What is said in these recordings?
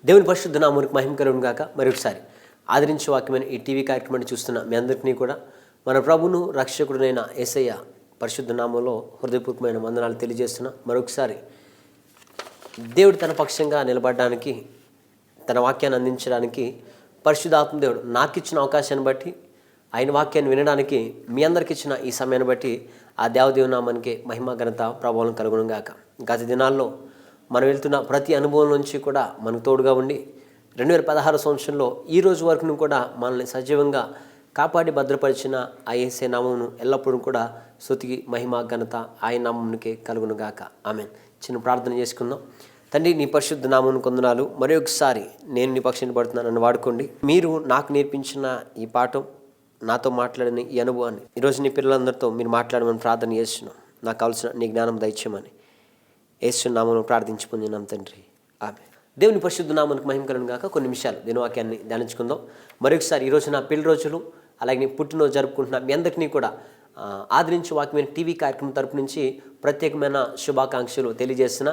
దేవుని పరిశుద్ధ నామమునకు మహిమ కలుగును గాక. మరొకసారి ఆదరించే వాక్యమైన ఈ టీవీ కార్యక్రమాన్ని చూస్తున్న మీ అందరికీ కూడా మన ప్రభువును రక్షకుడునైన యేసయ్య పరిశుద్ధ నామంలో హృదయపూర్వకమైన వందనాలు తెలియజేస్తున్నా. మరొకసారి దేవుడు తన పక్షంగా నిలబడడానికి, తన వాక్యాన్ని అందించడానికి పరిశుద్ధాత్మ దేవుడు నాకు ఇచ్చిన అవకాశాన్ని బట్టి, ఆయన వాక్యాన్ని వినడానికి మీ అందరికి ఇచ్చిన ఈ సమయాన్ని బట్టి ఆ దేవదేవుని నామానికి మహిమ ఘనత ప్రభావం కలుగును గాక. గత దినాల్లో మనం వెళ్తున్న ప్రతి అనుభవం నుంచి కూడా మనకు తోడుగా ఉండి 2016 సంవత్సరంలో ఈ రోజు వరకు కూడా మనల్ని సజీవంగా కాపాడి భద్రపరిచిన ఆ యేసే నామమును ఎల్లప్పుడూ కూడా స్తుతికి మహిమ ఘనత ఆయన నామమునికే కలుగును గాక. ఆమేన్. చిన్న ప్రార్థన చేసుకుందాం. తండ్రి, నీ పరిశుద్ధ నామమును కొందనాలు. మరి ఒకసారి నేను నీ పక్షాన్ని పడుతున్నాను, నన్ను వాడుకోండి. మీరు నాకు నేర్పించిన ఈ పాఠం, నాతో మాట్లాడిన ఈ అనుభవాన్ని ఈరోజు నీ పిల్లలందరితో మీరు మాట్లాడమని ప్రార్థన చేస్తున్నాం. నాకు కావాల్సిన నీ జ్ఞానం దయచేయమని యేసు నామమును ప్రార్థించి పొందినాం తండ్రి. ఆమె. దేవుని పరిశుద్ధ నామమునకు మహిమ కలుగును గాక. కొన్ని నిమిషాలు దేవుని వాక్యాన్ని ధ్యానించుకుందాం. మరొకసారి ఈరోజు నా పెళ్లి రోజులు అలాగే పుట్టినరోజు జరుపుకుంటున్న మీ అందరికీ కూడా ఆదరించి వాక్యమైన టీవీ కార్యక్రమం తరపు నుంచి ప్రత్యేకమైన శుభాకాంక్షలు తెలియజేస్తున్న.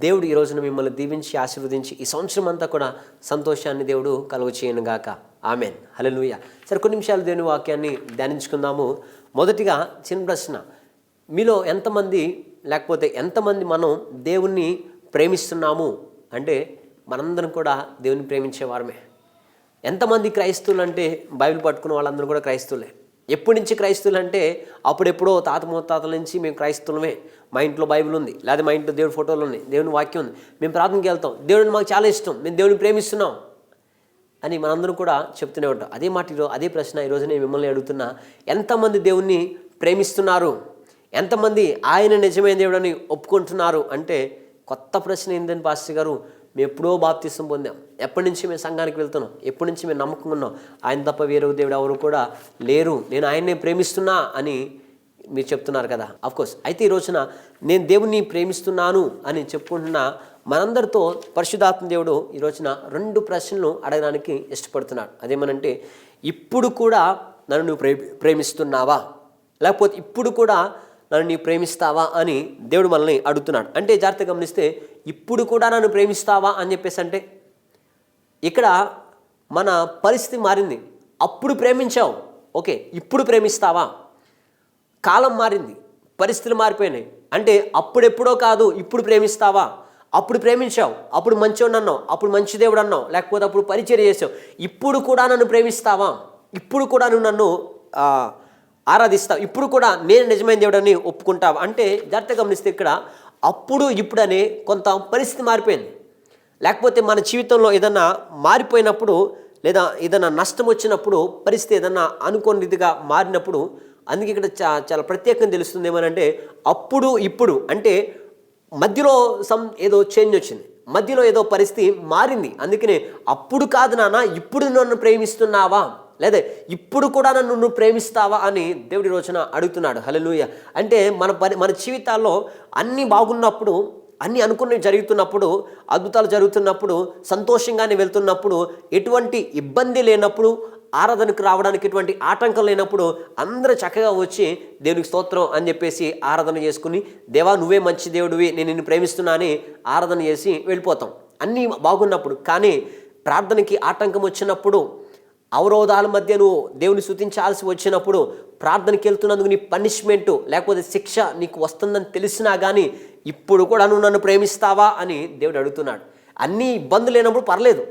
దేవుడు ఈ రోజున మిమ్మల్ని దీవించి ఆశీర్వదించి ఈ సంవత్సరం అంతా కూడా సంతోషాన్ని దేవుడు కలుగ చేయను గాక. ఆమెన్. హల్లెలూయా. సరే, కొన్ని నిమిషాలు దేవుని వాక్యాన్ని ధ్యానించుకుందాము. మొదటిగా చిన్న ప్రశ్న, మీలో ఎంతమంది లేకపోతే ఎంతమంది మనం దేవుణ్ణి ప్రేమిస్తున్నాము అంటే మనందరం కూడా దేవుని ప్రేమించేవారమే. ఎంతమంది క్రైస్తవులు అంటే బైబిల్ పట్టుకున్న వాళ్ళందరూ కూడా క్రైస్తవులే. ఎప్పటి నుంచి క్రైస్తవులు అంటే అప్పుడెప్పుడో తాత ముత్తాతల నుంచి మేము క్రైస్తవులమే. మా ఇంట్లో బైబిల్ ఉంది, లేదా మా ఇంట్లో దేవుడి ఫోటోలు ఉన్నాయి, దేవుని వాక్యం ఉంది, మేము ప్రార్థనకి వెళ్తాం, దేవుడిని మాకు చాలా ఇష్టం, మేము దేవుని ప్రేమిస్తున్నాం అని మనందరం కూడా చెప్తూనే ఉంటాం. అదే మాట అదే ప్రశ్న ఈరోజు నేను మిమ్మల్ని అడుగుతున్నా. ఎంతమంది దేవుణ్ణి ప్రేమిస్తున్నారు? ఎంతమంది ఆయన నిజమైన దేవుడని ఒప్పుకుంటున్నారు అంటే కొత్త ప్రశ్న ఏంటని పాస్టర్ గారు, మేము ఎప్పుడో బాప్తిసం పొందాం, ఎప్పటి నుంచి మేము సంఘానికి వెళ్తున్నాం, ఎప్పటి నుంచి మేము నమ్మకం ఉన్నాం, ఆయన తప్ప వేరే దేవుడు ఎవరు కూడా లేరు, నేను ఆయన్నే ప్రేమిస్తున్నా అని మీరు చెప్తున్నారు కదా. అఫ్కోర్స్. అయితే ఈ రోజున నేను దేవుణ్ణి ప్రేమిస్తున్నాను అని చెప్పుకుంటున్న మనందరితో పరిశుద్ధాత్మ దేవుడు ఈ రోజున 2 ప్రశ్నలు అడగడానికి ఇష్టపడుతున్నాడు. అదేమనంటే, ఇప్పుడు కూడా నన్ను నువ్వు ప్రేమిస్తున్నావా, లేకపోతే ఇప్పుడు కూడా నన్ను నీవు ప్రేమిస్తావా అని దేవుడు మనల్ని అడుగుతున్నాడు. అంటే జాగ్రత్తగా గమనిస్తే, ఇప్పుడు కూడా నన్ను ప్రేమిస్తావా అని చెప్పేసి అంటే ఇక్కడ మన పరిస్థితి మారింది. అప్పుడు ప్రేమించావు, ఓకే, ఇప్పుడు ప్రేమిస్తావా? కాలం మారింది, పరిస్థితులు మారిపోయినాయి. అంటే అప్పుడెప్పుడో కాదు, ఇప్పుడు ప్రేమిస్తావా? అప్పుడు ప్రేమించావు, అప్పుడు మంచోడు అన్నావు, అప్పుడు మంచి దేవుడు అన్నావు, లేకపోతే అప్పుడు పరిచర్య చేసావు. ఇప్పుడు కూడా నన్ను ప్రేమిస్తావా? ఇప్పుడు కూడా నువ్వు నన్ను ఆరాధిస్తావు, ఇప్పుడు కూడా నేను నిజమైన దేవుడని ఒప్పుకుంటావు అంటే జాగ్రత్తగా గమనిస్తే ఇక్కడ అప్పుడు ఇప్పుడనే కొంత పరిస్థితి మారిపోయింది. లేకపోతే మన జీవితంలో ఏదన్నా మారిపోయినప్పుడు, లేదా ఏదైనా నష్టం వచ్చినప్పుడు, పరిస్థితి ఏదన్నా అనుకోని రీతిగా మారినప్పుడు, అందుకే ఇక్కడ చాలా ప్రత్యేకంగా తెలుస్తుంది. ఏమనంటే అప్పుడు ఇప్పుడు అంటే మధ్యలో ఏదో చేంజ్ వచ్చింది, మధ్యలో ఏదో పరిస్థితి మారింది. అందుకనే అప్పుడు కాదు నాన్న, ఇప్పుడు నన్ను ప్రేమిస్తున్నావా, లేదా ఇప్పుడు కూడా నన్ను నువ్వు ప్రేమిస్తావా అని దేవుడి రోజున అడుగుతున్నాడు. హల్లెలూయా. అంటే మన జీవితాల్లో అన్నీ బాగున్నప్పుడు, అన్నీ అనుకున్నవి జరుగుతున్నప్పుడు, అద్భుతాలు జరుగుతున్నప్పుడు, సంతోషంగానే వెళ్తున్నప్పుడు, ఎటువంటి ఇబ్బంది లేనప్పుడు, ఆరాధనకు రావడానికి ఎటువంటి ఆటంకం లేనప్పుడు అందరూ చక్కగా వచ్చి దేవునికి స్తోత్రం అని చెప్పేసి ఆరాధన చేసుకుని, దేవా నువ్వే మంచి దేవుడివి, నేను నిన్ను ప్రేమిస్తున్నా అని ఆరాధన చేసి వెళ్ళిపోతాం అన్నీ బాగున్నప్పుడు. కానీ ప్రార్థనకి ఆటంకం వచ్చినప్పుడు, అవరోధాల మధ్య నువ్వు దేవుని స్తుతించాల్సి వచ్చినప్పుడు, ప్రార్థనకి వెళ్తున్నందుకు నీ పనిష్మెంటు లేకపోతే శిక్ష నీకు వస్తుందని తెలిసినా కానీ ఇప్పుడు కూడా నువ్వు నన్ను ప్రేమిస్తావా అని దేవుడు అడుగుతున్నాడు. అన్నీ ఇబ్బందులు లేనప్పుడు పర్లేదు,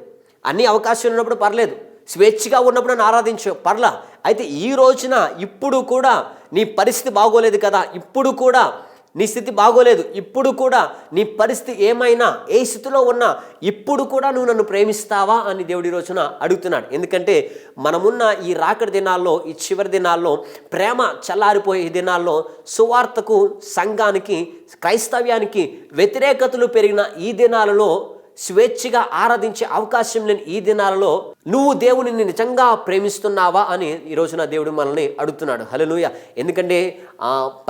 అన్ని అవకాశాలు ఉన్నప్పుడు పర్లేదు, స్వేచ్ఛగా ఉన్నప్పుడు నన్ను ఆరాధించు పర్లా. అయితే ఈ రోజున ఇప్పుడు కూడా నీ పరిస్థితి బాగోలేదు కదా, ఇప్పుడు కూడా నీ స్థితి బాగోలేదు, ఇప్పుడు కూడా నీ పరిస్థితి ఏమైనా ఏ స్థితిలో ఉన్నా ఇప్పుడు కూడా నువ్వు నన్ను ప్రేమిస్తావా అని దేవుడి రోజున అడుగుతున్నాడు. ఎందుకంటే మనమున్న ఈ రాకడి దినాల్లో, ఈ చివరి దినాల్లో, ప్రేమ చల్లారిపోయే ఈ దినాల్లో, సువార్తకు, సంఘానికి, క్రైస్తవ్యానికి వ్యతిరేకతలు పెరిగిన ఈ దినాలలో, స్వేచ్ఛగా ఆరాధించే అవకాశం లేని ఈ దినాలలో నువ్వు దేవునిని నిజంగా ప్రేమిస్తున్నావా అని ఈ రోజున దేవుడు మనల్ని అడుగుతున్నాడు. హల్లెలూయా. ఎందుకంటే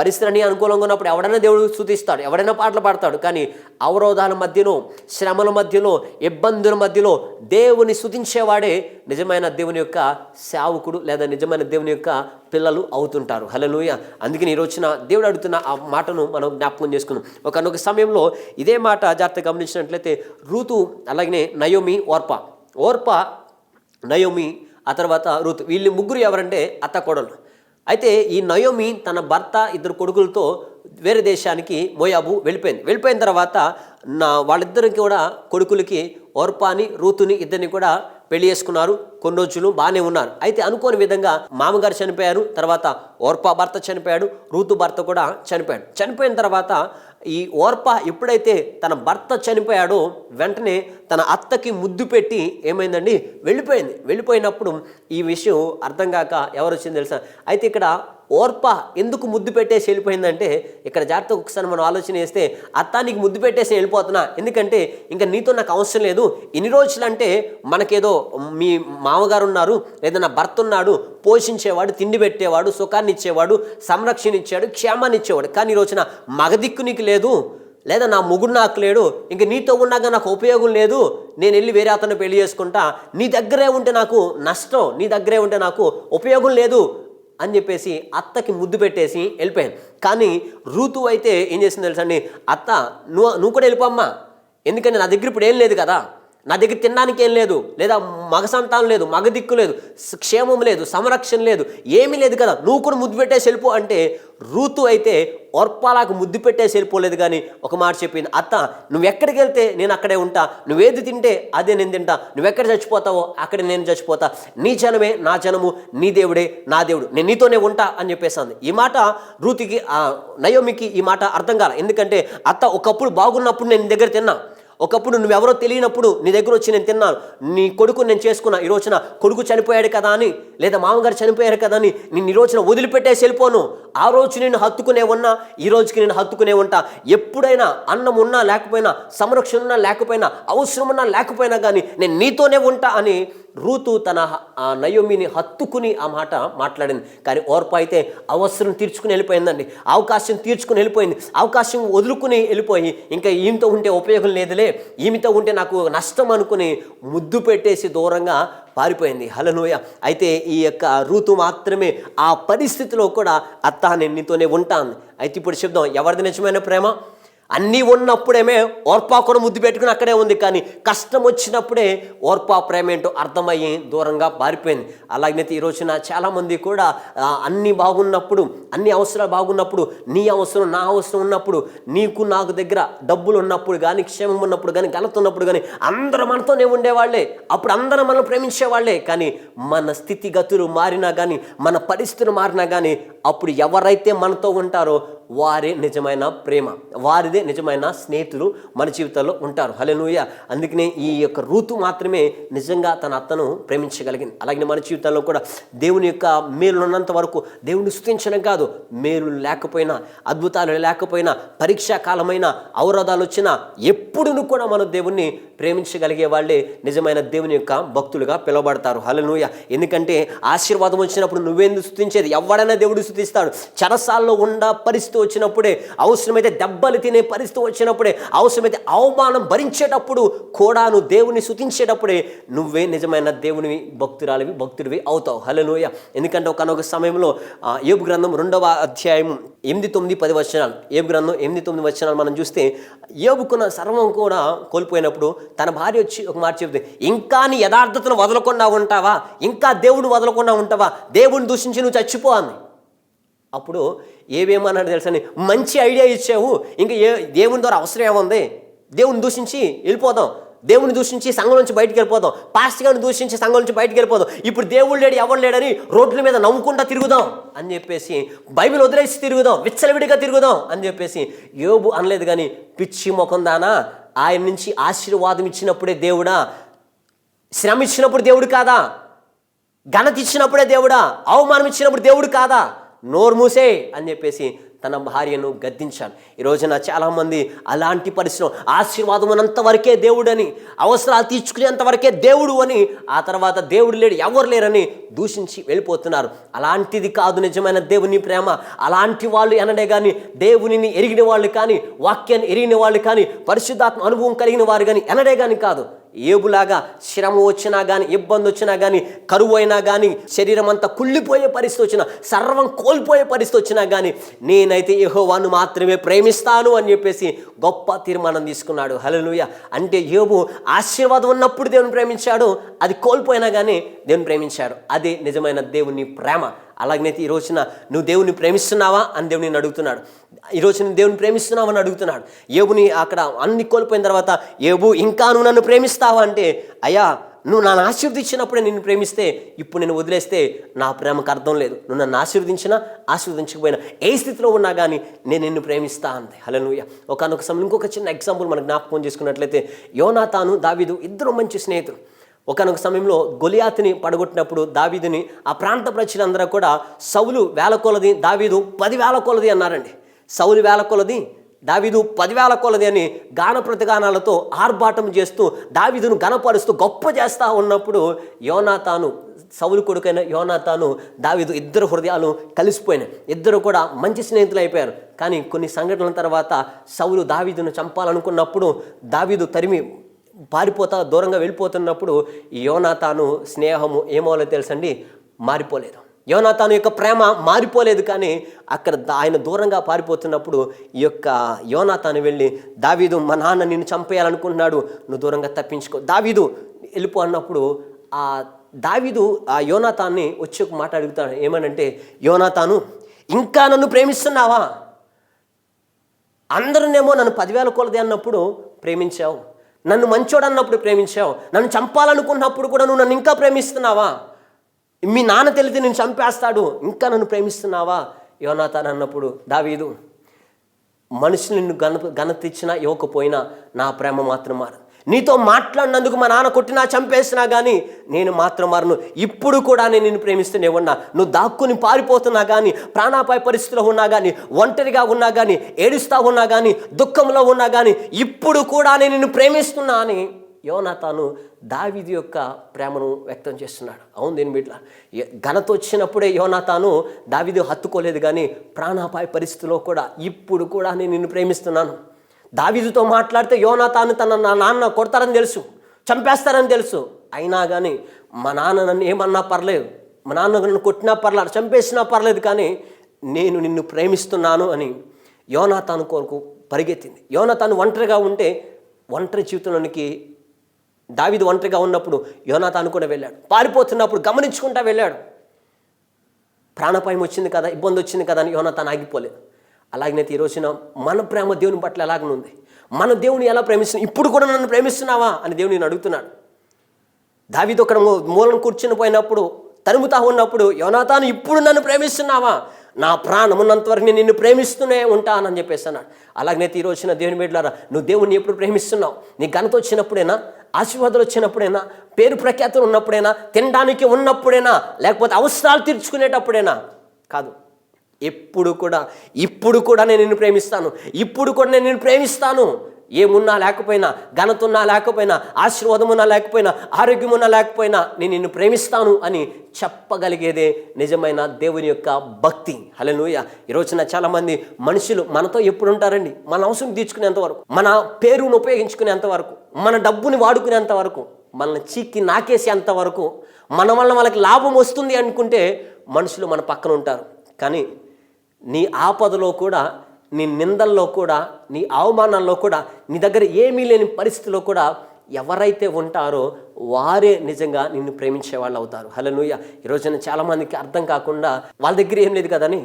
పరిస్థితులన్నీ అనుకూలంగా ఉన్నప్పుడు ఎవడైనా దేవుడు స్తుతిస్తాడు, ఎవడైనా పాటలు పాడతాడు. కానీ అవరోధాల మధ్యలో, శ్రమల మధ్యలో, ఇబ్బందుల మధ్యలో దేవుని స్తుతించేవాడే నిజమైన దేవుని యొక్క సేవకుడు, లేదా నిజమైన దేవుని యొక్క పిల్లలు అవుతుంటారు. హల్లెలూయా. అందుకని ఈరోజున దేవుడు అడుగుతున్న ఆ మాటను మనం జ్ఞాపకం చేసుకున్నాం. ఒకనొక సమయంలో ఇదే మాట జాగ్రత్తగా గమనించినట్లయితే రూతు, అలాగనే నయోమి, ఓర్పా, నయోమి, ఆ తర్వాత రూతు, వీళ్ళు ముగ్గురు ఎవరంటే అత్త కోడలు. అయితే ఈ నయోమి తన భర్త, ఇద్దరు కొడుకులతో వేరే దేశానికి మోయాబు వెళ్ళిపోయిన తర్వాత వాళ్ళిద్దరికి కూడా కొడుకులకి ఓర్పాని, రూతుని ఇద్దరిని కూడా పెళ్లి చేసుకున్నారు. కొన్ని రోజులు బాగానే ఉన్నారు. అయితే అనుకోని విధంగా మామగారు చనిపోయారు. తర్వాత ఓర్పా భర్త చనిపోయాడు, రూతు భర్త కూడా చనిపోయిన తర్వాత ఈ ఓర్పా ఎప్పుడైతే తన భర్త చనిపోయాడో వెంటనే తన అత్తకి ముద్దు పెట్టి ఏమైందండి, వెళ్ళిపోయినప్పుడు ఈ విషయం అర్థం కాక ఎవరు వచ్చింది తెలుసా? అయితే ఇక్కడ ఓర్పా ఎందుకు ముద్దు పెట్టేసి వెళ్ళిపోయిందంటే, ఇక్కడ జాగ్రత్తగా ఒకసారి మనం ఆలోచన చేస్తే, అత్త నీకు ముద్దు పెట్టేసి వెళ్ళిపోతున్నా, ఎందుకంటే ఇంకా నీతో నాకు అవసరం లేదు. ఇన్ని రోజులంటే మనకేదో మీ మామగారు ఉన్నారు, లేదా నా భర్త ఉన్నాడు, పోషించేవాడు, తిండి పెట్టేవాడు, సుఖాన్ని ఇచ్చేవాడు, సంరక్షణ ఇచ్చాడు, క్షేమాన్ని ఇచ్చేవాడు. కానీ ఈ రోజున మగదిక్కు నీకు లేదు, లేదా నా మొగుడు నాకు లేడు, ఇంక నీతో ఉన్నాక నాకు ఉపయోగం లేదు, నేను వెళ్ళి వేరే అతను పెళ్లి చేసుకుంటా, నీ దగ్గరే ఉంటే నాకు నష్టం, నీ దగ్గరే ఉంటే నాకు ఉపయోగం లేదు అని చెప్పేసి అత్తకి ముద్దు పెట్టేసి వెళ్ళిపోయాను. కానీ రూతు అయితే ఏం చేసింది తెలుసా అండి, అత్త నువ్వు కూడా వెళ్ళిపోమ్మా, ఎందుకంటే నా దగ్గర ఇప్పుడు ఏం లేదు కదా, నా దగ్గర తినడానికి ఏం లేదు, లేదా మగ సంతానం లేదు, మగ దిక్కు లేదు, క్షేమం లేదు, సంరక్షణ లేదు, ఏమీ లేదు కదా, నువ్వు కూడా ముద్దు పెట్టేసి వెళ్ళిపో అంటే, రూతు అయితే ఓర్పాలకు ముద్దు పెట్టేసి వెళ్ళిపోలేదు. కానీ ఒక మాట చెప్పింది, అత్త నువ్వు ఎక్కడికి వెళ్తే నేను అక్కడే ఉంటా, నువ్వేది తింటే అదే నేను తింటా, నువ్వెక్కడ చచ్చిపోతావో అక్కడే నేను చచ్చిపోతా, నీ జనమే నా జనము, నీ దేవుడే నా దేవుడు, నేను నీతోనే ఉంటా అని చెప్పేసింది. ఈ మాట రూతుకి, నయోమికి ఈ మాట అర్థం కాల. ఎందుకంటే అత్త ఒకప్పుడు బాగున్నప్పుడు నేను నీ దగ్గర తిన్నా, ఒకప్పుడు నువ్వెవరో తెలియనప్పుడు నీ దగ్గర వచ్చి నేను తిన్నాను, నీ కొడుకు నేను చేసుకున్నా, ఈ రోజున కొడుకు చనిపోయాడు కదా అని, లేదా మామగారు చనిపోయారు కదా అని నేను ఈ రోజున వదిలిపెట్టేసి వెళ్ళిపోను. ఆ రోజు నేను హత్తుకునే ఉన్నా, ఈ రోజుకి నేను హత్తుకునే ఉంటా. ఎప్పుడైనా అన్నం ఉన్నా లేకపోయినా, సంరక్షణ ఉన్నా లేకపోయినా, అవసరం ఉన్నా లేకపోయినా కానీ నేను నీతోనే ఉంటా అని రూతు తన నయోమిని హత్తుకుని ఆ మాట మాట్లాడింది. కానీ ఓర్పా అయితే అవసరం తీర్చుకుని వెళ్ళిపోయిందండి, అవకాశం తీర్చుకుని వెళ్ళిపోయింది, అవకాశం వదులుకుని వెళ్ళిపోయి ఇంకా ఈమెతో ఉంటే ఉపయోగం లేదులే, ఈమెతో ఉంటే నాకు నష్టం అనుకుని ముద్దు పెట్టేసి దూరంగా పారిపోయింది. హల్లెలూయా. అయితే ఈ యొక్క రూతు మాత్రమే ఆ పరిస్థితిలో కూడా అత్త నేను నీతోనే ఉంటాను. అయితే ఇప్పుడు చెప్దాం, ఎవరిది నిజమైన ప్రేమ? అన్నీ ఉన్నప్పుడేమే ఓర్పా కూడా ముద్దు పెట్టుకుని అక్కడే ఉంది, కానీ కష్టం వచ్చినప్పుడే ఓర్పా ప్రేమ ఏంటో అర్థమయ్యి దూరంగా పారిపోయింది. అలాగైతే ఈ రోజున చాలామంది కూడా అన్నీ బాగున్నప్పుడు, అన్ని అవసరాలు బాగున్నప్పుడు, నీ అవసరం నా అవసరం ఉన్నప్పుడు, నీకు నాకు దగ్గర డబ్బులు ఉన్నప్పుడు కానీ, క్షేమం ఉన్నప్పుడు కానీ, ఘనత ఉన్నప్పుడు కానీ అందరూ మనతోనే ఉండేవాళ్లే, అప్పుడు అందరూ మనం ప్రేమించేవాళ్లే. కానీ మన స్థితిగతులు మారినా కానీ, మన పరిస్థితులు మారినా కానీ, అప్పుడు ఎవరైతే మనతో ఉంటారో వారే నిజమైన ప్రేమ, వారిదే నిజమైన స్నేహితులు మన జీవితంలో ఉంటారు. హల్లెలూయా. అందుకనే ఈ యొక్క రూతు మాత్రమే నిజంగా తన అత్తను ప్రేమించగలిగింది. అలాగే మన జీవితంలో కూడా దేవుని యొక్క మేలు ఉన్నంత వరకు దేవుని స్తుతించడం కాదు, మేలు లేకపోయినా, అద్భుతాలు లేకపోయినా, పరీక్షా కాలమైన, అవరోధాలు వచ్చినా ఎప్పుడూ కూడా మనం దేవుణ్ణి ప్రేమించగలిగే వాళ్ళే నిజమైన దేవుని యొక్క భక్తులుగా పిలువబడతారు. హల్లెలూయా. ఎందుకంటే ఆశీర్వాదం వచ్చినప్పుడు నువ్వేందుకు స్తుతించేది? ఎవడైనా దేవుడు స్తుతిస్తాడు. చెరసాల్లో ఉండ పరిస్థితి వచ్చినప్పుడే, అవసరమైతే దెబ్బలు తినే పరిస్థితి వచ్చినప్పుడే, అవసరమైతే అవమానం భరించేటప్పుడు కూడా నువ్వు దేవుని స్తుతించేటప్పుడే నువ్వే నిజమైన దేవుని భక్తుడివి అవుతావు. హల్లెలూయా. ఎందుకంటే ఒకనొక సమయంలో యోబు గ్రంథం 2వ అధ్యాయం 8, 9, 10 వచనాలు, యోబు గ్రంథం 8, 9 వచనాలు మనం చూస్తే, యోబుకున్న సర్వం కూడా కోల్పోయినప్పుడు తన భార్య వచ్చి ఒక మాట చెబుతుంది, ఇంకా నీ యథార్థతను వదలకుండా ఉంటావా, ఇంకా దేవుడు వదలకుండా ఉంటావా, దేవుని దూషించి నువ్వు చచ్చిపో అని. అప్పుడు ఏమేమన్నాడు తెలుసని, మంచి ఐడియా ఇచ్చావు, ఇంకా దేవుని ద్వారా అవసరం ఏముంది, దేవుని దూషించి వెళ్ళిపోదాం, దేవుని దూషించి సంఘం నుంచి బయటికి వెళ్ళిపోదాం, పాస్టర్ గారిని దూషించి సంఘం నుంచి బయటికి వెళ్ళిపోదాం, ఇప్పుడు దేవుడు లేడు ఎవరు లేడని రోడ్ల మీద నవ్వుకుంటా తిరుగుదాం అని చెప్పేసి, బైబిల్ వదిలేసి తిరుగుదాం, విచ్చలవిడిగా తిరుగుదాం అని చెప్పేసి యోబు అనలేదు. కానీ పిచ్చి ముఖం దానా, ఆయన నుంచి ఆశీర్వాదం ఇచ్చినప్పుడే దేవుడా, శ్రమ ఇచ్చినప్పుడు దేవుడు కాదా, ఘనత ఇచ్చినప్పుడే దేవుడా, అవమానం ఇచ్చినప్పుడు దేవుడు కాదా, నోరు మూసే అని చెప్పేసి తన భార్యను గద్దించాను. ఈ రోజున చాలామంది అలాంటి పరిస్థితులు, ఆశీర్వాదం ఉన్నంత వరకే దేవుడని, అవసరాలు తీర్చుకునేంత వరకే దేవుడు అని, ఆ తర్వాత దేవుడు లేడు ఎవరు లేరని దూషించి వెళ్ళిపోతున్నారు. అలాంటిది కాదు నిజమైన దేవుని ప్రేమ. అలాంటి వాళ్ళు అనడే కానీ, దేవునిని ఎరిగిన వాళ్ళు కానీ, వాక్యాన్ని ఎరిగిన వాళ్ళు కానీ, పరిశుద్ధాత్మ అనుభవం కలిగిన వారు కానీ అనడే కానీ కాదు. ఏబులాగా శ్రమ వచ్చినా కానీ, ఇబ్బంది వచ్చినా కానీ, కరువు అయినా కానీ, శరీరం అంతా కుళ్ళిపోయే పరిస్థితి వచ్చినా, సర్వం కోల్పోయే పరిస్థితి వచ్చినా కానీ నేనైతే యెహోవాను మాత్రమే ప్రేమిస్తాను అని చెప్పేసి గొప్ప తీర్మానం తీసుకున్నాడు. హల్లెలూయా. అంటే యోబు ఆశీర్వాదం ఉన్నప్పుడు దేవుని ప్రేమించాడు, అది కోల్పోయినా కానీ దేవుని ప్రేమించాడు. అదే నిజమైన దేవుని ప్రేమ. అలాగనైతే ఈ రోజున నువ్వు దేవుని ప్రేమిస్తున్నావా అని దేవుని అడుగుతున్నాడు. ఈ రోజున దేవుని ప్రేమిస్తున్నావా అని అడుగుతున్నాడు. యోబుని అక్కడ అన్ని కోల్పోయిన తర్వాత, యోబు ఇంకా నువ్వు నన్ను ప్రేమిస్తావా అంటే, అయ్యా నువ్వు నన్ను ఆశీర్వదించినప్పుడే నిన్ను ప్రేమిస్తే, ఇప్పుడు నేను వదిలేస్తే నా ప్రేమకు అర్థం లేదు. నువ్వు నన్ను ఆశీర్వదించినా ఆశీర్వదించకపోయినా ఏ స్థితిలో ఉన్నా కానీ నేను నిన్ను ప్రేమిస్తా అంది. హల్లెలూయా. ఒకానొక సమయం ఇంకొక చిన్న ఎగ్జాంపుల్ మనం జ్ఞాపకం చేసుకున్నట్లయితే, యోనాతాను దావీదు ఇద్దరు మంచి స్నేహితులు. ఒకానొక సమయంలో గొలియాతుని పడగొట్టినప్పుడు దావీదుని ఆ ప్రాంత ప్రజలందరూ కూడా సౌలు వేల కొలది, దావీదు 10,000 కొలది అన్నారండి. సౌలు వేల కొలది, దావీదు 10,000 కొలది అని గాన ప్రతిగానాలతో ఆర్భాటం చేస్తూ దావీదును గణపరుస్తూ గొప్ప చేస్తూ ఉన్నప్పుడు యోనాతాను, సౌలు కొడుకైన యోనాతాను, దావీదు ఇద్దరు హృదయాలు కలిసిపోయినాయి. ఇద్దరు కూడా మంచి స్నేహితులు అయిపోయారు. కానీ కొన్ని సంఘటనల తర్వాత సౌలు దావీదును చంపాలనుకున్నప్పుడు దావీదు తరిమి పారిపోతా దూరంగా వెళ్ళిపోతున్నప్పుడు యోనాతాను స్నేహము ఏమోలో తెలుసండి, మారిపోలేదు. యోనాతాను యొక్క ప్రేమ మారిపోలేదు. కానీ అక్కడ ఆయన దూరంగా పారిపోతున్నప్పుడు ఈ యొక్క యోనాతాను వెళ్ళి, దావీదు మా నాన్న నిన్ను చంపేయాలనుకుంటున్నాడు, నువ్వు దూరంగా తప్పించుకో, దావీదు వెళ్ళిపో అన్నప్పుడు ఆ దావీదు ఆ యోనాతాన్ని వచ్చి ఒక మాట అడుగుతాడు. ఏమనంటే, యోనాతాను ఇంకా నన్ను ప్రేమిస్తున్నావా? అందరూనేమో నన్ను 10,000 కొలది అన్నప్పుడు ప్రేమించావు, నన్ను మంచోడు అన్నప్పుడు ప్రేమించావు, నన్ను చంపాలనుకున్నప్పుడు కూడా నువ్వు నన్ను ఇంకా ప్రేమిస్తున్నావా? మీ నాన్న తెలితే నేను చంపేస్తాడు, ఇంకా నన్ను ప్రేమిస్తున్నావా? యోనాతాను అన్నప్పుడు దావీదు, మనుషులు నిన్ను ఘనత ఇచ్చినా ఇవ్వకపోయినా నా ప్రేమ మాత్రం మారదు. నీతో మాట్లాడినందుకు మా నాన్న కొట్టినా చంపేసినా కానీ నేను మాత్రం మారను. ఇప్పుడు కూడా నేను నిన్ను ప్రేమిస్తూనే ఉన్నా. నువ్వు దాక్కుని పారిపోతున్నా కానీ, ప్రాణాపాయ పరిస్థితిలో ఉన్నా కానీ, ఒంటరిగా ఉన్నా కానీ, ఏడుస్తూ ఉన్నా కానీ, దుఃఖంలో ఉన్నా కానీ, ఇప్పుడు కూడా నేను నిన్ను ప్రేమిస్తున్నా అని యోనాతాను దావీదు యొక్క ప్రేమను వ్యక్తం చేస్తున్నాడు. అవును దేని బిడ్డ, ఘనత వచ్చినప్పుడే యోనాతాను దావీదు హత్తుకోలేదు. కానీ ప్రాణాపాయ పరిస్థితిలో కూడా ఇప్పుడు కూడా నేను నిన్ను ప్రేమిస్తున్నాను. దావీదుతో మాట్లాడితే యోనాతాను తన నాన్న కొడతారని తెలుసు, చంపేస్తారని తెలుసు. అయినా కానీ మా నాన్న నన్ను ఏమన్నా పర్లేదు, మా నాన్న నన్ను కొట్టినా పర్లేదు, చంపేసినా పర్లేదు, కానీ నేను నిన్ను ప్రేమిస్తున్నాను అని యోనాతాను కొరకు పరిగెత్తింది. యోనాతాను ఒంటరిగా ఉంటే ఒంటరి జీవితంలోనికి దావీదు ఒంటరిగా ఉన్నప్పుడు యోనాతాను కూడా వెళ్ళాడు. పారిపోతున్నప్పుడు గమనించుకుంటా వెళ్ళాడు. ప్రాణాపాయం వచ్చింది కదా, ఇబ్బంది వచ్చింది కదా అని యోనాతాను ఆగిపోలేదు. అలాగనైతే ఈ రోజున మన ప్రేమ దేవుని పట్ల ఎలాగనుంది? మన దేవుని ఎలా ప్రేమిస్తున్నావు? ఇప్పుడు కూడా నన్ను ప్రేమిస్తున్నావా అని దేవుని అడుగుతున్నాడు. దావీదు అక్కడ మూలను కూర్చుని పోయినప్పుడు, తరుముతా ఉన్నప్పుడు, యోనాతాను ఇప్పుడు నన్ను ప్రేమిస్తున్నావా? నా ప్రాణం ఉన్నంతవరకు నేను నిన్ను ప్రేమిస్తూనే ఉంటానని చెప్పేసి అన్నాడు. అలాగనైతే ఈ రోజున దేవుని బిడ్డలారా, నువ్వు దేవుణ్ణి ఎప్పుడు ప్రేమిస్తున్నావు? నీ ఘనత వచ్చినప్పుడైనా, ఆశీర్వాదాలు వచ్చినప్పుడైనా, పేరు ప్రఖ్యాతులు ఉన్నప్పుడైనా, తినడానికి ఉన్నప్పుడైనా, లేకపోతే అవసరాలు తీర్చుకునేటప్పుడైనా కాదు. ఎప్పుడు కూడా ఇప్పుడు కూడా నేను నిన్ను ప్రేమిస్తాను, ఇప్పుడు కూడా నేను నిన్ను ప్రేమిస్తాను. ఏమున్నా లేకపోయినా, ఘనత ఉన్నా లేకపోయినా, ఆశీర్వాదం ఉన్నా లేకపోయినా, ఆరోగ్యం ఉన్నా లేకపోయినా నేను నిన్ను ప్రేమిస్తాను అని చెప్పగలిగేదే నిజమైన దేవుని యొక్క భక్తి. హల్లెలూయా. ఈరోజున చాలామంది మనుషులు మనతో ఎప్పుడు ఉంటారండి? మన అవసరం తీర్చుకునేంత వరకు, మన పేరును ఉపయోగించుకునేంత వరకు, మన డబ్బుని వాడుకునేంత వరకు, మనల్ని చీకి నాకేసేంత వరకు, మన వల్ల వాళ్ళకి లాభం వస్తుంది అనుకుంటే మనుషులు మన పక్కన ఉంటారు. కానీ నీ ఆపదలో కూడా, నీ నిందల్లో కూడా, నీ అవమానాల్లో కూడా, నీ దగ్గర ఏమీ లేని పరిస్థితిలో కూడా ఎవరైతే ఉంటారో వారే నిజంగా నిన్ను ప్రేమించే వాళ్ళు అవుతారు. హల్లెలూయా. ఈరోజున చాలామందికి అర్థం కాకుండా వాళ్ళ దగ్గర ఏం లేదు కదని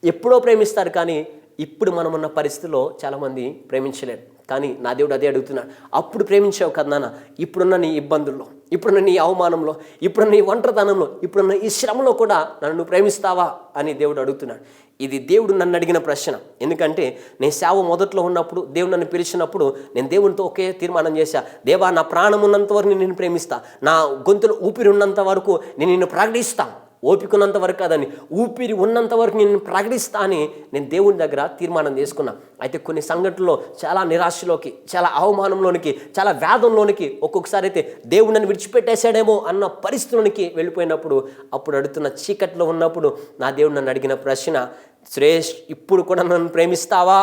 ఎప్పుడో ప్రేమిస్తారు. కానీ ఇప్పుడు మనం ఉన్న పరిస్థితిలో చాలామంది ప్రేమించలేరు. కానీ నా దేవుడు అదే అడుగుతున్నాడు, అప్పుడు ప్రేమించావు కదా నాన్న, ఇప్పుడున్న నీ ఇబ్బందుల్లో, ఇప్పుడున్న నీ అవమానంలో, ఇప్పుడున్న నీ ఒంటరితనంలో, ఇప్పుడున్న ఈ శ్రమలో కూడా నన్ను ప్రేమిస్తావా అని దేవుడు అడుగుతున్నాడు. ఇది దేవుడు నన్ను అడిగిన ప్రశ్న. ఎందుకంటే నేను సేవ మొదట్లో ఉన్నప్పుడు, దేవుడు నన్ను పిలిచినప్పుడు నేను దేవునితో ఒకే తీర్మానం చేశా, దేవా నా ప్రాణం ఉన్నంత వరకు నేను నిన్ను ప్రేమిస్తా, నా గొంతులో ఊపిరి ఉన్నంత వరకు నేను నిన్ను ప్రకటిస్తాను. ఓపిక ఉన్నంత వరకు కాదని, ఊపిరి ఉన్నంత వరకు నేను ప్రకటిస్తా అని నేను దేవుని దగ్గర తీర్మానం చేసుకున్నా. అయితే కొన్ని సంఘటనలో చాలా నిరాశలోకి, చాలా అవమానంలోనికి, చాలా వేదంలోనికి, ఒక్కొక్కసారి అయితే దేవుడు నన్ను విడిచిపెట్టేశాడేమో అన్న పరిస్థితులకి వెళ్ళిపోయినప్పుడు, అప్పుడు అడుగుతున్న చీకట్లో ఉన్నప్పుడు నా దేవుడు నన్ను అడిగిన ప్రశ్న, సురేష్ ఇప్పుడు కూడా నన్ను ప్రేమిస్తావా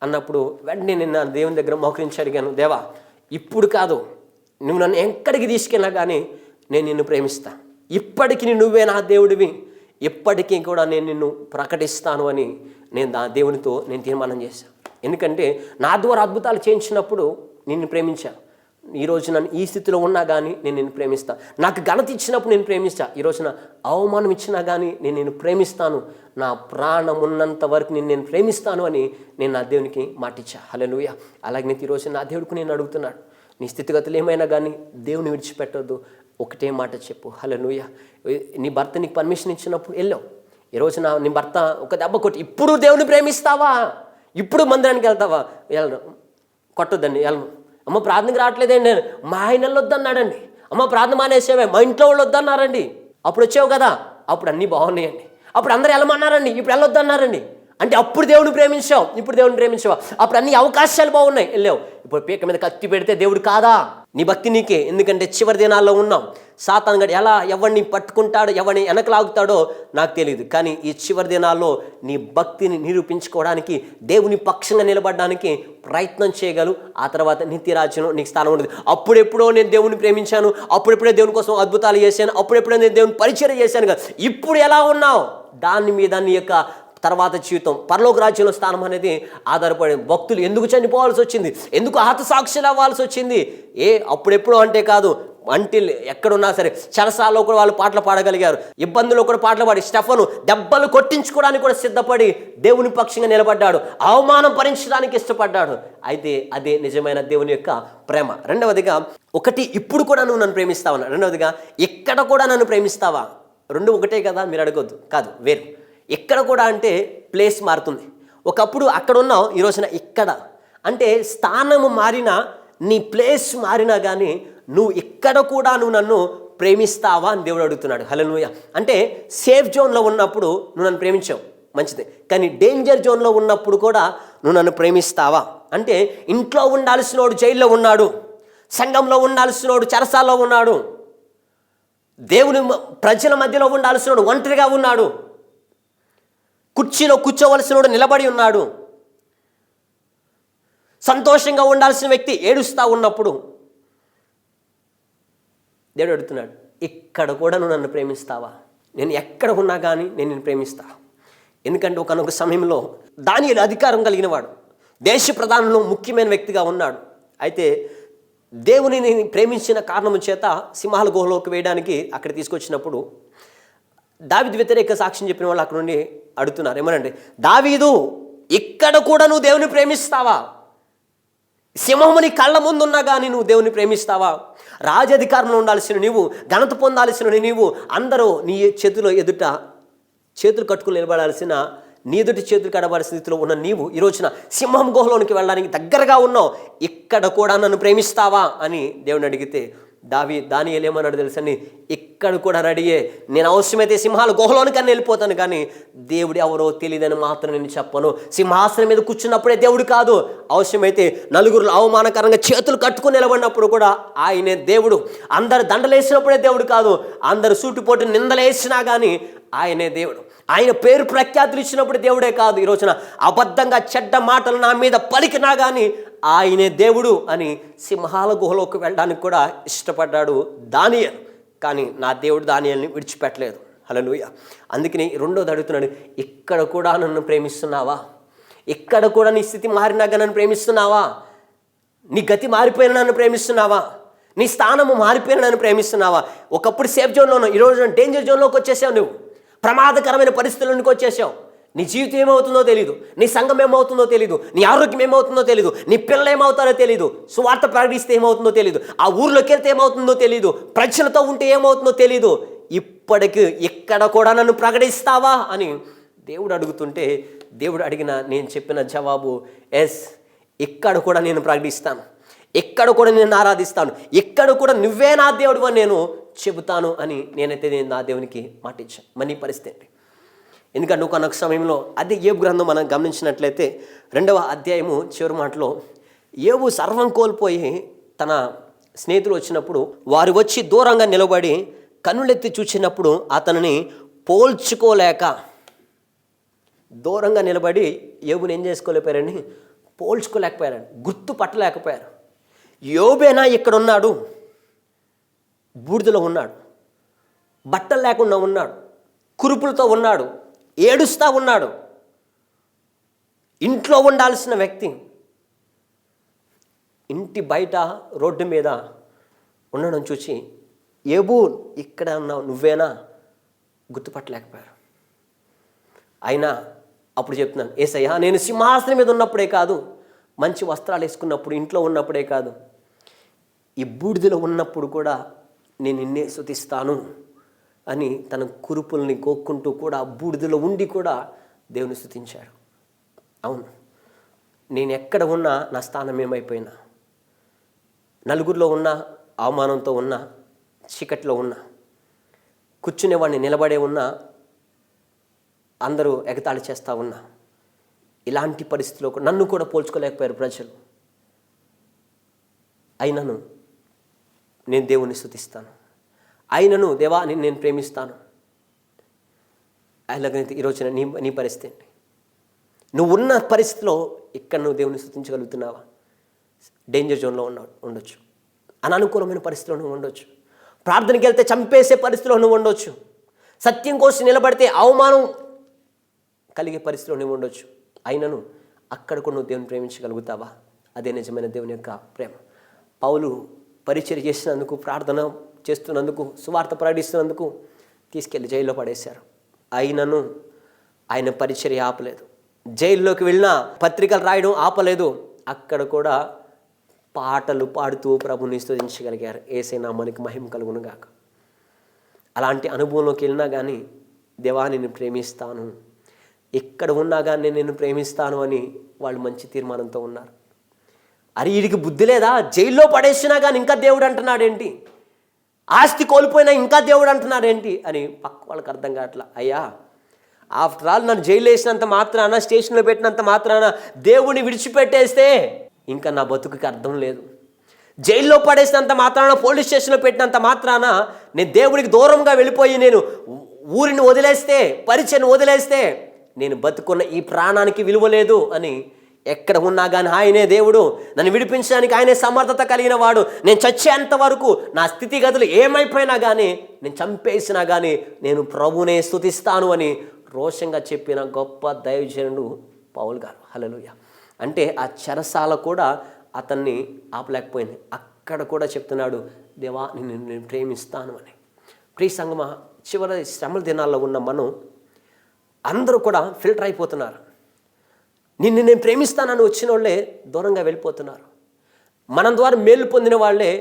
అన్నప్పుడు వెంటనే నేను నా దేవుని దగ్గర మోకరించి అడిగాను, దేవా ఇప్పుడు కాదు, నువ్వు నన్ను ఎక్కడికి తీసుకెళ్ళినా కానీ నేను నిన్ను ప్రేమిస్తాను, ఇప్పటికీ నువ్వే నా దేవుడివి, ఇప్పటికీ కూడా నేను నిన్ను ప్రకటిస్తాను అని నేను నా దేవునితో నేను తీర్మానం చేశాను. ఎందుకంటే నా ద్వారా అద్భుతాలు చేయించినప్పుడు నిన్ను ప్రేమించాను. ఈరోజు నన్ను ఈ స్థితిలో ఉన్నా కానీ నేను నిన్ను ప్రేమిస్తాను. నాకు ఘనత ఇచ్చినప్పుడు నేను ప్రేమిస్తాను. ఈరోజున అవమానం ఇచ్చినా కానీ నేను నిన్ను ప్రేమిస్తాను. నా ప్రాణం ఉన్నంత వరకు నేను ప్రేమిస్తాను అని నేను నా దేవునికి మాటిచ్చా. హల్లెలూయా. అలాగే ఈరోజు నా దేవుడికి నేను అడుగుతున్నాడు, నీ స్థితిగతులు ఏమైనా కానీ దేవుని విడిచిపెట్టొద్దు, ఒకటే మాట చెప్పు. హల్లెలూయా. నీ భర్త నీకు పర్మిషన్ ఇచ్చినప్పుడు వెళ్ళావు. ఈరోజు నీ భర్త ఒక దెబ్బ కొట్టి ఇప్పుడు దేవుని ప్రేమిస్తావా, ఇప్పుడు మందిరానికి వెళ్తావా? వెళ్ళను, కొట్టొద్దండి, వెళ్ళను. అమ్మ ప్రార్థనకి రావట్లేదండి, మా ఆయన వద్దన్నాడండి. అమ్మ ప్రార్థన మానేసేవే, మా ఇంట్లో వాళ్ళు వద్దన్నారండి. అప్పుడు వచ్చావు కదా, అప్పుడు అన్నీ బాగున్నాయండి. అప్పుడు అందరూ వెళ్ళమన్నారండి, ఇప్పుడు వెళ్ళొద్దన్నారండి. అంటే అప్పుడు దేవుని ప్రేమించావు, ఇప్పుడు దేవుని ప్రేమించావా? అప్పుడు అన్ని అవకాశాలు బాగున్నాయి, వెళ్ళావు. ఇప్పుడు పీక మీద కత్తి పెడితే దేవుడు కాదా? నీ భక్తి నీకే. ఎందుకంటే చివరి దినాల్లో ఉన్నాం. సాతాను గడు ఎలా ఎవరిని పట్టుకుంటాడో, ఎవరిని వెనకలాగుతాడో నాకు తెలియదు. కానీ ఈ చివరి దినాల్లో నీ భక్తిని నిరూపించుకోవడానికి, దేవుని పక్షంగా నిలబడడానికి ప్రయత్నం చేయగలవు. ఆ తర్వాత నిత్యరాజ్యంలో నీకు స్థానం ఉండదు. అప్పుడెప్పుడో నేను దేవుని ప్రేమించాను, అప్పుడెప్పుడే దేవుని కోసం అద్భుతాలు చేశాను, అప్పుడెప్పుడో నేను దేవుని పరిచయం చేశాను కదా, ఇప్పుడు ఎలా ఉన్నావు దాని మీద నీ యొక్క తర్వాత జీవితం, పరలోక రాజ్యంలో స్థానం అనేది ఆధారపడి. భక్తులు ఎందుకు చనిపోవాల్సి వచ్చింది, ఎందుకు హతసాక్షులు అవ్వాల్సి వచ్చింది? అప్పుడెప్పుడు అంటే కాదు, అంటిల్ ఎక్కడున్నా సరే. చెరసాల్లో కూడా వాళ్ళు పాటలు పాడగలిగారు, ఇబ్బందుల్లో కూడా పాటలు పాడి, స్టెఫను దెబ్బలు కొట్టించుకోవడానికి కూడా సిద్ధపడి దేవుని పక్షంగా నిలబడ్డాడు, అవమానం భరించడానికి ఇష్టపడ్డాడు. అయితే అదే నిజమైన దేవుని యొక్క ప్రేమ. రెండవదిగా, ఒకటి ఇప్పుడు కూడా నువ్వు నన్ను ప్రేమిస్తావా, రెండవదిగా ఇక్కడ కూడా నన్ను ప్రేమిస్తావా? రెండు ఒకటే కదా, మీరు అడగొద్దు, కాదు, వేరు. ఎక్కడ కూడా అంటే ప్లేస్ మారుతుంది. ఒకప్పుడు అక్కడ ఉన్నావు, ఈరోజున ఇక్కడ. అంటే స్థానము మారినా, నీ ప్లేస్ మారినా కానీ నువ్వు ఇక్కడ కూడా నువ్వు నన్ను ప్రేమిస్తావా అని దేవుడు అడుగుతున్నాడు. హల్లెలూయా. అంటే సేఫ్ జోన్లో ఉన్నప్పుడు నువ్వు నన్ను ప్రేమించావు, మంచిదే. కానీ డేంజర్ జోన్లో ఉన్నప్పుడు కూడా నువ్వు నన్ను ప్రేమిస్తావా? అంటే ఇంట్లో ఉండాల్సినోడు జైల్లో ఉన్నాడు, సంఘంలో ఉండాల్సినోడు చెరసాల్లో ఉన్నాడు, దేవుని ప్రజల మధ్యలో ఉండాల్సినోడు ఒంటరిగా ఉన్నాడు, కుర్చీలో కూర్చోవలసినోడు నిలబడి ఉన్నాడు, సంతోషంగా ఉండాల్సిన వ్యక్తి ఏడుస్తూ ఉన్నప్పుడు దేవుడు అడుగుతున్నాడు, ఇక్కడ కూడా నువ్వు నన్ను ప్రేమిస్తావా? నేను ఎక్కడ ఉన్నా కానీ నేను నిన్ను ప్రేమిస్తా. ఎందుకంటే ఒకనొక సమయంలో దానియేలు అధికారం కలిగిన వాడు, దేశ ప్రధానంలో ముఖ్యమైన వ్యక్తిగా ఉన్నాడు. అయితే దేవునిని ప్రేమించిన కారణం చేత సింహాల గుహలోకి వేయడానికి అక్కడ తీసుకొచ్చినప్పుడు దావీదు వ్యతిరేక సాక్ష్యం చెప్పిన వాళ్ళు అక్కడ నుండి అడుగుతున్నారు, ఏమనంటే, దావీదు ఇక్కడ కూడా నువ్వు దేవుని ప్రేమిస్తావా? సింహము నీ కళ్ళ ముందున్నా కానీ నువ్వు దేవుని ప్రేమిస్తావా? రాజధికారంలో ఉండాల్సిన నీవు, ఘనత పొందాల్సిన నీవు, అందరూ నీ చేతిలో ఎదుట చేతులు కట్టుకుని నిలబడాల్సిన, నీ ఎదుటి చేతులు కడబడే స్థితిలో ఉన్న నీవు ఈరోజున సింహం గుహలోనికి వెళ్ళడానికి దగ్గరగా ఉన్నావు, ఇక్కడ కూడా నన్ను ప్రేమిస్తావా అని దేవుని అడిగితే దానియేలు ఏమన్నాడు తెలుసండి, ఇక్కడ కూడా రెడీయే, నేను అవసరమైతే సింహాల గుహలోనికన్నా వెళ్ళిపోతాను, కానీ దేవుడు ఎవరో తెలియదని మాత్రం నేను చెప్పను. సింహాసనం మీద కూర్చున్నప్పుడే దేవుడు కాదు, అవసరమైతే నలుగురు అవమానకరంగా చేతులు కట్టుకుని నిలబడినప్పుడు కూడా ఆయనే దేవుడు. అందరు దండలేసినప్పుడే దేవుడు కాదు, అందరు సూటిపోటు నిందలేసినా కానీ ఆయనే దేవుడు. ఆయన పేరు ప్రఖ్యాతులు ఇచ్చినప్పుడు దేవుడే కాదు, ఈరోజున అబద్ధంగా చెడ్డ మాటలు నా మీద పలికినా కానీ ఆయనే దేవుడు అని సింహాల గుహలోకి వెళ్ళడానికి కూడా ఇష్టపడ్డాడు దానియేలు. కానీ నా దేవుడు దానియేలుని విడిచిపెట్టలేదు. హల్లెలూయా. అందుకని రెండోది అడుగుతున్నాడు, ఇక్కడ కూడా నన్ను ప్రేమిస్తున్నావా? ఇక్కడ కూడా నీ స్థితి మారినాక నన్ను ప్రేమిస్తున్నావా? నీ గతి మారిపోయిన నన్ను ప్రేమిస్తున్నావా? నీ స్థానము మారిపోయిన నన్ను ప్రేమిస్తున్నావా? ఒకప్పుడు సేఫ్ జోన్లో ఉన్నావు, ఈరోజు డేంజర్ జోన్లోకి వచ్చేసావు, నువ్వు ప్రమాదకరమైన పరిస్థితుల్లోకి వచ్చేసావు. నీ జీవితం ఏమవుతుందో తెలీదు, నీ సంఘం ఏమవుతుందో తెలీదు, నీ ఆరోగ్యం ఏమవుతుందో తెలీదు, నీ పిల్లలు ఏమవుతారో తెలీదు, సువార్త ప్రకటిస్తే ఏమవుతుందో తెలీదు, ఆ ఊర్లోకి వెళ్తే ఏమవుతుందో తెలీదు, ప్రజలతో ఉంటే ఏమవుతుందో తెలీదు. ఇప్పటికి ఇక్కడ కూడా నన్ను ప్రకటిస్తావా అని దేవుడు అడుగుతుంటే, దేవుడు అడిగిన నేను చెప్పిన జవాబు ఎస్, ఇక్కడ కూడా నేను ప్రకటిస్తాను, ఇక్కడ కూడా నేను ఆరాధిస్తాను, ఇక్కడ కూడా నువ్వే నా దేవుడు అని నేను చెబుతాను అని నేను నా దేవునికి మాటిచ్చాను. మరి పరిస్థితి ఏంటి? ఎందుకంటే ఒకనొక సమయంలో అదే యోబు గ్రంథం మనం గమనించినట్లయితే 2వ అధ్యాయము చివరి మాటలో, యోబు సర్వం కోల్పోయి తన స్నేహితులు వచ్చినప్పుడు వారు వచ్చి దూరంగా నిలబడి కన్నులెత్తి చూచినప్పుడు అతనిని పోల్చుకోలేక, దూరంగా నిలబడి యోబుని ఏం చేసుకోలేకపోయారని, పోల్చుకోలేకపోయారని, గుర్తుపట్టలేకపోయారు. యోబేనా ఇక్కడ ఉన్నాడు, బూడిదలో ఉన్నాడు, బట్టలు లేకుండా ఉన్నాడు, కురుపులతో ఉన్నాడు, ఏడుస్తూ ఉన్నాడు. ఇంట్లో ఉండాల్సిన వ్యక్తి ఇంటి బయట రోడ్డు మీద ఉండడం చూసి, ఏబూ ఇక్కడ ఉన్నావు నువ్వేనా గుర్తుపట్టలేకపోయారు. అయినా అప్పుడు చెప్తున్నాను, యేసయ్యా నేను సింహాసనం మీద ఉన్నప్పుడే కాదు, మంచి వస్త్రాలు వేసుకున్నప్పుడు, ఇంట్లో ఉన్నప్పుడే కాదు, ఈ బూడిదలో ఉన్నప్పుడు కూడా నేను నిన్నే స్తుతిస్తాను అని తన కురుపుల్ని గోక్కుంటూ కూడా బూడిదలో ఉండి కూడా దేవుని స్తుతించాడు. అవును, నేను ఎక్కడ ఉన్నా నా స్థానం ఏమైపోయినా, నలుగురిలో ఉన్నా, అవమానంతో ఉన్నా, చీకట్లో ఉన్నా, కూర్చునేవాడిని నిలబడే ఉన్నా, అందరూ ఎగతాళి చేస్తూ ఉన్నా, ఇలాంటి పరిస్థితిలో నన్ను కూడా పోల్చుకోలేకపోయారు ప్రజలు. అయినను నేను దేవుని స్తుతిస్తాను, అయినను దేవా నేను ప్రేమిస్తాను. అలాగైతే ఈరోజున నీ పరిస్థితి ఏంటి? నువ్వు ఉన్న పరిస్థితిలో ఇక్కడ నువ్వు దేవుని స్తుతించగలుగుతున్నావా? డేంజర్ జోన్లో ఉండొచ్చు, అననుకూలమైన పరిస్థితిలో నువ్వు ఉండొచ్చు, ప్రార్థనకి వెళ్తే చంపేసే పరిస్థితిలో నువ్వు ఉండొచ్చు, సత్యం కోసం నిలబడితే అవమానం కలిగే పరిస్థితిలో నువ్వు ఉండొచ్చు. అయినను అక్కడ కూడా నువ్వు దేవుని ప్రేమించగలుగుతావా? అదే నిజమైన దేవుని యొక్క ప్రేమ. పౌలు పరిచర్య చేసినందుకు, ప్రార్థన చేస్తున్నందుకు, సువార్త ప్రకటిస్తున్నందుకు తీసుకెళ్ళి జైల్లో పడేశారు. అయినను ఆయన పరిచర్య ఆపలేదు. జైల్లోకి వెళ్ళినా పత్రికలు రాయడం ఆపలేదు. అక్కడ కూడా పాటలు పాడుతూ ప్రభుని స్తుతించగలిగారు. యేసయ్య నామానికి మహిమ కలుగును గాక. అలాంటి అనుభవంలోకి వెళ్ళినా కానీ దేవా నిన్ను ప్రేమిస్తాను, ఎక్కడ ఉన్నా కానీ నేను ప్రేమిస్తాను అని వాళ్ళు మంచి తీర్మానంతో ఉన్నారు. అరే వీడికి బుద్ధి లేదా? జైల్లో పడేసినా కానీ ఇంకా దేవుడు అంటున్నాడేంటి, ఆస్తి కోల్పోయినా ఇంకా దేవుడు అంటున్నాడేంటి అని పక్క వాళ్ళకి అర్థం కావట్లా. అయ్యా, ఆఫ్టర్ ఆల్ నన్ను జైలు వేసినంత మాత్రాన, స్టేషన్లో పెట్టినంత మాత్రాన దేవుని విడిచిపెట్టేస్తే ఇంకా నా బతుకుకి అర్థం లేదు. జైల్లో పడేసినంత మాత్రాన, పోలీస్ స్టేషన్లో పెట్టినంత మాత్రాన నేను దేవుడికి దూరంగా వెళ్ళిపోయి నేను ఊరిని వదిలేస్తే, పరిచయను వదిలేస్తే నేను బతుకున్న ఈ ప్రాణానికి విలువ లేదు అని ఎక్కడ ఉన్నా కానీ ఆయనే దేవుడు, నన్ను విడిపించడానికి ఆయనే సమర్థత కలిగిన వాడు. నేను చచ్చేంత వరకు నా స్థితిగతులు ఏమైపోయినా కానీ, నేను చంపేసినా కానీ నేను ప్రభునే స్తుతిస్తాను అని రోషంగా చెప్పిన గొప్ప దైవజనుడు పౌలు గారు. హల్లెలూయా. అంటే ఆ చెరసాల కూడా అతన్ని ఆపలేకపోయింది. అక్కడ కూడా చెప్తున్నాడు, దేవా నేను ప్రేమిస్తాను అని. ప్రియ సంగమా, చివరి శ్రమల దినాల్లో ఉన్న మనం అందరూ కూడా ఫిల్టర్ అయిపోతున్నారు. నేను ప్రేమిస్తానని వచ్చిన వాళ్ళే దూరంగా వెళ్ళిపోతున్నారు. మనం ద్వారా మేలు పొందిన వాళ్ళే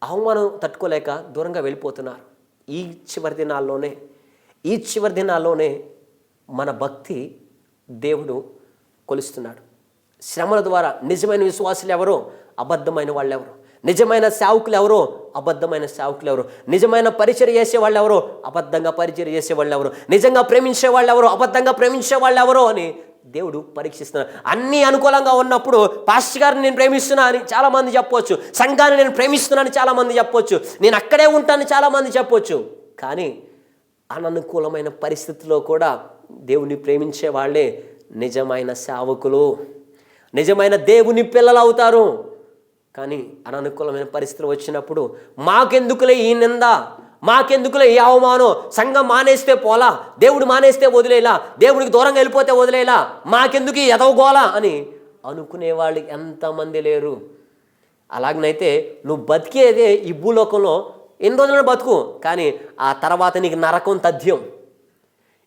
అవమానం తట్టుకోలేక దూరంగా వెళ్ళిపోతున్నారు. ఈ చివరి దినాల్లోనే మన భక్తి దేవుడు కొలుస్తున్నాడు. శ్రమల ద్వారా నిజమైన విశ్వాసులు ఎవరో, అబద్ధమైన వాళ్ళు ఎవరు, నిజమైన సేవకులు ఎవరో, అబద్ధమైన సేవకులు ఎవరు, నిజమైన పరిచర్య చేసే వాళ్ళు ఎవరో, అబద్ధంగా పరిచర్య చేసే వాళ్ళు ఎవరు, నిజంగా ప్రేమించే వాళ్ళు ఎవరో, అబద్ధంగా ప్రేమించే వాళ్ళు ఎవరో అని దేవుడు పరీక్షిస్తున్నాడు. అన్నీ అనుకూలంగా ఉన్నప్పుడు పాస్టర్ గారిని నేను ప్రేమిస్తున్నా అని చాలామంది చెప్పొచ్చు, సంఘాన్ని నేను ప్రేమిస్తున్నాను చాలామంది చెప్పొచ్చు, నేను అక్కడే ఉంటానని చాలామంది చెప్పొచ్చు. కానీ అననుకూలమైన పరిస్థితుల్లో కూడా దేవుని ప్రేమించే వాళ్ళే నిజమైన సేవకులు, నిజమైన దేవుని పిల్లలు అవుతారు. కానీ అననుకూలమైన పరిస్థితులు వచ్చినప్పుడు మాకెందుకులే ఈ నింద, మాకెందుకులే ఈ అవమానం, సంఘం మానేస్తే పోలా, దేవుడు మానేస్తే వదిలేలా, దేవుడికి దూరంగా వెళ్ళిపోతే వదిలేలా, మాకెందుకు ఈ ఎదవగోలా అని అనుకునేవాళ్ళు ఎంతమంది లేరు. అలాగనైతే నువ్వు బతికేదే ఈ భూలోకంలో ఎన్ని రోజులైనా బతుకు, కానీ ఆ తర్వాత నీకు నరకం తథ్యం.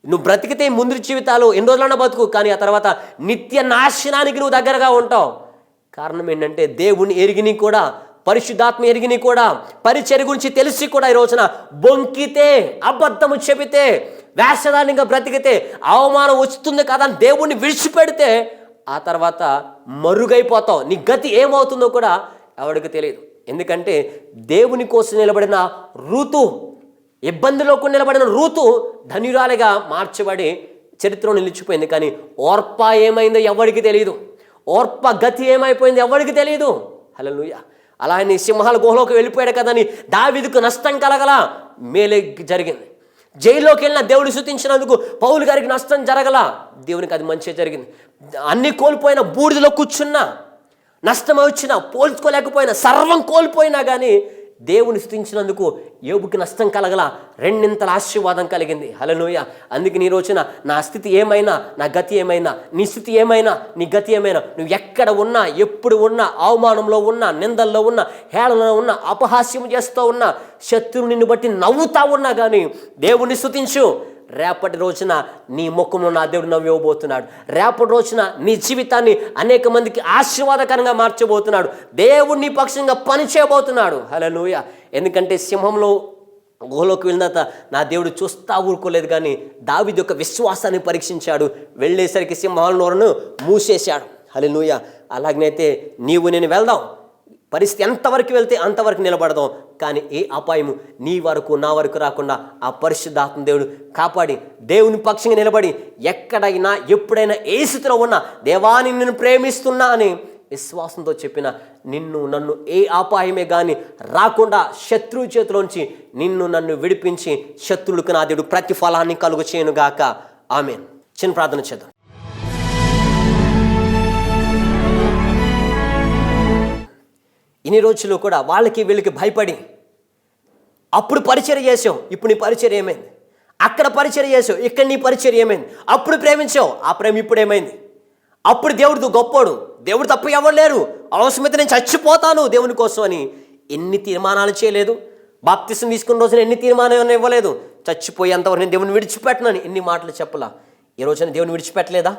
నువ్వు బ్రతికితే ముందు జీవితాలు ఎన్ని రోజులైనా బతుకు, కానీ ఆ తర్వాత నిత్య నాశనానికి నువ్వు దగ్గరగా ఉంటావు. కారణం ఏంటంటే దేవుని ఎరిగిని కూడా, పరిశుద్ధాత్మ ఎరిగిని కూడా, పరిచర్య గురించి తెలిసి కూడా ఈ రోజున బొంకితే, అబద్ధము చెబితే, వేషధారణంగా బ్రతికితే, అవమానం వస్తుంది కదా అని దేవుణ్ణి విడిచిపెడితే ఆ తర్వాత మరుగైపోతావు. నీ గతి ఏమవుతుందో కూడా ఎవరికి తెలియదు. ఎందుకంటే దేవుని కోసం నిలబడిన రూతు, ఇబ్బందిలోకి నిలబడిన రూతు ధన్యురాలిగా మార్చబడి చరిత్రలో నిలిచిపోయింది. కానీ ఓర్ప ఏమైందో ఎవరికి తెలియదు, ఓర్ప గతి ఏమైపోయింది ఎవరికి తెలియదు. హల్లెలూయా. అలా ఆయన సింహాల గుహలోకి వెళ్ళిపోయాడు కదా అని దావీదుకు నష్టం కలగల, మేలే జరిగింది. జైల్లోకి వెళ్ళిన దేవుడిని స్తుతించినందుకు పౌలు గారికి నష్టం జరగల, దేవునికి అది మంచిగా జరిగింది. అన్ని కోల్పోయిన బూడిదలో కూర్చున్నా, నష్టం వచ్చినా, పోల్చుకోలేకపోయినా, సర్వం కోల్పోయినా కానీ దేవుని స్తుతించినందుకు యోబుకి నష్టం కలగల, రెండింతల ఆశీర్వాదం కలిగింది. హల్లెలూయా. అందుకే ఈ రోజున నా స్థితి ఏమైనా, నా గతి ఏమైనా, నీ స్థితి ఏమైనా, నీ గతి ఏమైనా, నువ్వు ఎక్కడ ఉన్నా, ఎప్పుడు ఉన్నా, అవమానంలో ఉన్నా, నిందల్లో ఉన్నా, హేళనలో ఉన్నా, అపహాస్యం చేస్తూ ఉన్నా, శత్రువు నిన్ను బట్టి నవ్వుతా ఉన్నా కానీ దేవుని స్తుతించు. రేపటి రోజున నీ ముఖంలో నా దేవుడు నవ్వివ్వబోతున్నాడు. రేపటి రోజున నీ జీవితాన్ని అనేక మందికి ఆశీర్వాదకరంగా మార్చబోతున్నాడు. దేవుడు నీ పక్షంగా పని చేయబోతున్నాడు. హల్లెలూయా. ఎందుకంటే సింహంలో గుహలోకి వెళ్ళిన తర్వాత నా దేవుడు చూస్తా ఊరుకోలేదు, కానీ దావీదు యొక్క విశ్వాసాన్ని పరీక్షించాడు. వెళ్ళేసరికి సింహాల నోరును మూసేశాడు. హల్లెలూయా. అలాగనైతే నీవు నేను వెళ్దాం, పరిస్థితి ఎంతవరకు వెళ్తే అంతవరకు నిలబడదాం, కానీ ఏ అపాయము నీ వరకు నా వరకు రాకుండా ఆ పరిశుద్ధాత్మ దేవుడు కాపాడి దేవుని పక్షంగా నిలబడి ఎక్కడైనా ఎప్పుడైనా ఏ స్థితిలో ఉన్నా దేవాని నిన్ను ప్రేమిస్తున్నా అని విశ్వాసంతో చెప్పిన నిన్ను నన్ను ఏ అపాయమే కానీ రాకుండా శత్రువు చేతిలోంచి నిన్ను నన్ను విడిపించి శత్రువులకు నా దేవుడు ప్రతిఫలాన్ని కలుగు చేయనుగాక. ఆమేన్. చిన్న ప్రార్థన చేద్దాం. ఇన్ని రోజులు కూడా వాళ్ళకి వీళ్ళకి భయపడి అప్పుడు పరిచర్య చేసావు, ఇప్పుడు నీ పరిచర్య ఏమైంది? అక్కడ పరిచర్య చేసావు, ఇక్కడ నీ పరిచర్య ఏమైంది? అప్పుడు ప్రేమించావు, ఆ ప్రేమ ఇప్పుడు ఏమైంది? అప్పుడు దేవుడు గొప్పోడు, దేవుడు తప్ప ఎవరు లేరు, అవసరమైతే నేను చచ్చిపోతాను దేవుని కోసం అని ఎన్ని తీర్మానాలు చేయలేదు? బాప్తిసం తీసుకున్న రోజున ఎన్ని తీర్మానాలు ఇవ్వలేదు? చచ్చిపోయేంతవరకు నేను దేవుని విడిచిపెట్టనని ఎన్ని మాటలు చెప్పలా? ఈ రోజున దేవుని విడిచిపెట్టలేదా?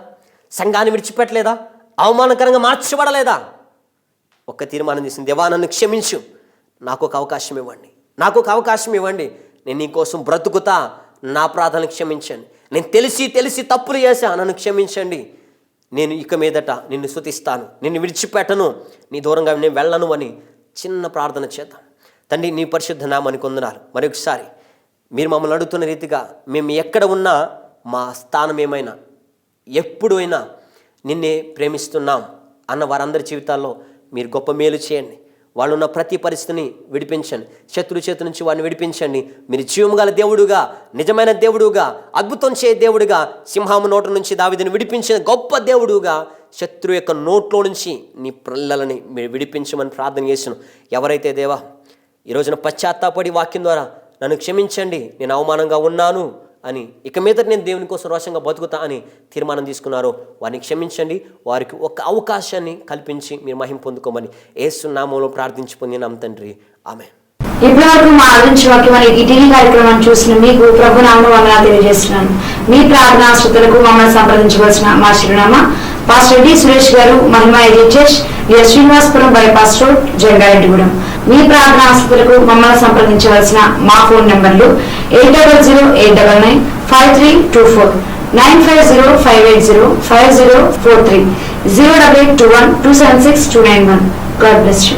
సంఘాన్ని విడిచిపెట్టలేదా? అవమానకరంగా మార్చబడలేదా? ఒక్క తీర్మానం చేసింది, దేవా నన్ను క్షమించు, నాకు ఒక అవకాశం ఇవ్వండి, నాకు ఒక అవకాశం ఇవ్వండి, నేను నీకోసం బ్రతుకుతా, నా ప్రార్థనలు క్షమించండి, నేను తెలిసి తప్పులు చేశా, నన్ను క్షమించండి, నేను ఇక మీదట నిన్ను స్తుతిస్తాను, నిన్ను విడిచిపెట్టను, నీ దూరంగా నేను వెళ్ళను అని చిన్న ప్రార్థన చేద్దాం. తండ్రి, నీ పరిశుద్ధ నామానికి వందనాలు. మరొకసారి మీరు మమ్మల్ని అడుగుతున్న రీతిగా మేము ఎక్కడ ఉన్నా, మా స్థానం ఏమైనా, ఎప్పుడైనా నిన్నే ప్రేమిస్తున్నాం అన్న వారందరి జీవితాల్లో మీరు గొప్ప మేలు చేయండి. వాళ్ళు ఉన్న ప్రతి పరిస్థితిని విడిపించండి, శత్రు చేతి నుంచి వాడిని విడిపించండి. మీరు జీవము గల దేవుడుగా, నిజమైన దేవుడుగా, అద్భుతం చేయ దేవుడుగా, సింహము నోట నుంచి దావీదుని విడిపించిన గొప్ప దేవుడుగా, శత్రు యొక్క నోట్లో నుంచి నీ పిల్లలని మీరు విడిపించమని ప్రార్థన చేసాను. ఎవరైతే దేవా ఈ రోజున పశ్చాత్తాపడి వాక్యం ద్వారా నన్ను క్షమించండి, నేను అవమానంగా ఉన్నాను అని, ఇక మీద నేను దేవుని కోసం రోషంగా బతుకుతా అని తీర్మానం తీసుకున్నారో వారిని క్షమించండి, వారికి ఒక అవకాశాన్ని కల్పించి మీరు మహిమ పొందుకోమని యేసు నామములో ప్రార్థించి పొందినాం తండ్రి. ఆమేన్. ఇప్పటివరకు మా ఆలోచించే వాక్యం అనే ఈ టీవీ కార్యక్రమాన్ని చూసిన మీకు ప్రభు నామమున వందనాలు తెలియజేస్తున్నాను. మీ ప్రార్థనా శ్రోతలకు మమ్మల్ని సంప్రదించవలసిన మా చిరునామా pastor D Suresh garu, Mahima church, Srinivasapuram bypass road, Jangareddigudem. మీ ప్రార్థనా శ్రోతలకు మమ్మల్ని సంప్రదించవలసిన మా ఫోన్ నంబర్లు 8008995324, 9505805043, 0821276291. God bless you.